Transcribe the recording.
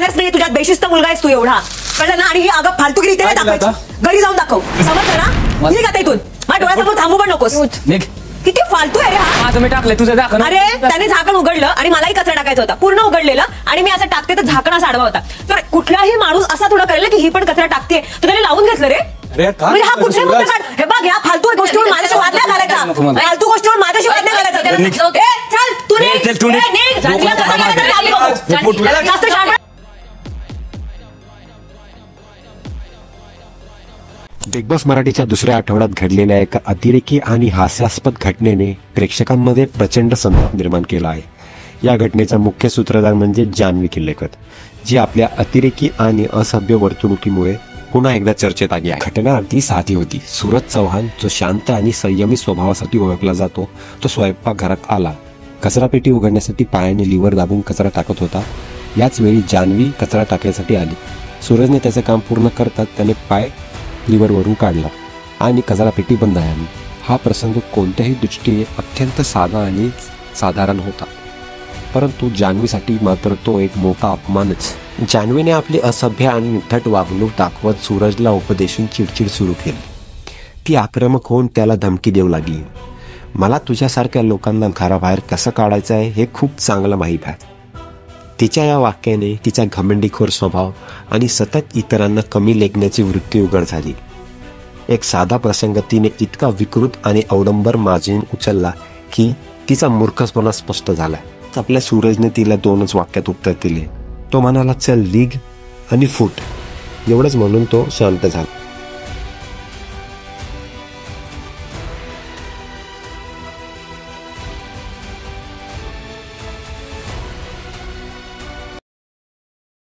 Manners नाही तुझ्यात, बेशिस्त मुलगा आहेस तू एवढा, कळलं ना? आणि ही अगं फालतूगिरी इथे नाही दाखवायची, घरी जाऊन दाखव, समजलं ना? निघ आता इथून, माझ्या डोळ्यासमोर थांबू पण नकोस. किती फालतू आहे रे हा. तुम्ही टाकले तुझं झाकण. अरे त्याने झाकण उघडलं आणि मलाही कचरा टाकायचा होता, पूर्ण उघडलेलं, आणि मी असं टाकते तर झाकण असा आडवा होता. तर कुठलाही माणूस असा थोडा करेल की ही पण कचरा टाकते, तर त्याने लावून घेतलं रे. म्हणजे हा कुठचे मुद्दे काढ. हे बघ, या फालतू गोष्टीवर माझ्याशी वाद नाही घालायचा, फालतू गोष्टीवर माझ्याशी वाद नाही घालायचा. चल तू जास्त शांत. बिग बॉस मराठीच्या दुसऱ्या आठवड्यात घडलेल्या एका अतिरेकी आणि हास्यास्पद घटनेने प्रेक्षकांमध्ये प्रचंड संताप निर्माण केला आहे. या घटनेचा मुख्य सूत्रधार म्हणजे जान्हवी किल्लेकर, जी आपल्या अतिरेकी आणि असभ्य वर्तणुकीमुळे पुन्हा एकदा चर्चेत आली आहे. घटना अगदी साधी होती. सूरज चव्हाण, जो शांत आणि संयमी स्वभावासाठी ओळखला जातो, तो स्वयंपाकघरात आला. कचरापेटी उघडण्यासाठी पायाने लिव्हर दाबून कचरा टाकत होता. याच वेळी जान्हवी कचरा टाकण्यासाठी आली. सूरजने त्याचे काम पूर्ण करतात त्याने पाय लिव्हरवरून काढला आणि कचरापेटी बंद झाली. हा प्रसंग कोणत्याही दृष्टीने अत्यंत साधा आणि साधारण होता, परंतु जान्हवीसाठी मात्र तो एक मोठा अपमानच. जान्हवीने आपली असभ्य आणि निठट वागणूक दाखवत सूरजला उपदेशून चिडचिड सुरू केली. ती आक्रमक होऊन त्याला धमकी देऊ लागली. मला तुझ्यासारख्या लोकांना घराबाहेर कसं काढायचं आहे हे खूप चांगलं माहीत आहे. तिच्या या वाक्याने तिचा घमंडीखोर स्वभाव आणि सतत इतरांना कमी लेखण्याची वृत्ती उघड झाली. एक साधा प्रसंग तिने इतका विकृत आणि अवडंबर माजून उचलला की तिचा मूर्खपणा स्पष्ट झाला. आपल्या सूरजने तिला 2च वाक्यात उत्तर दिले. तो म्हणाला, चल लीग आणि फूट, एवढंच म्हणून तो शांत झाला.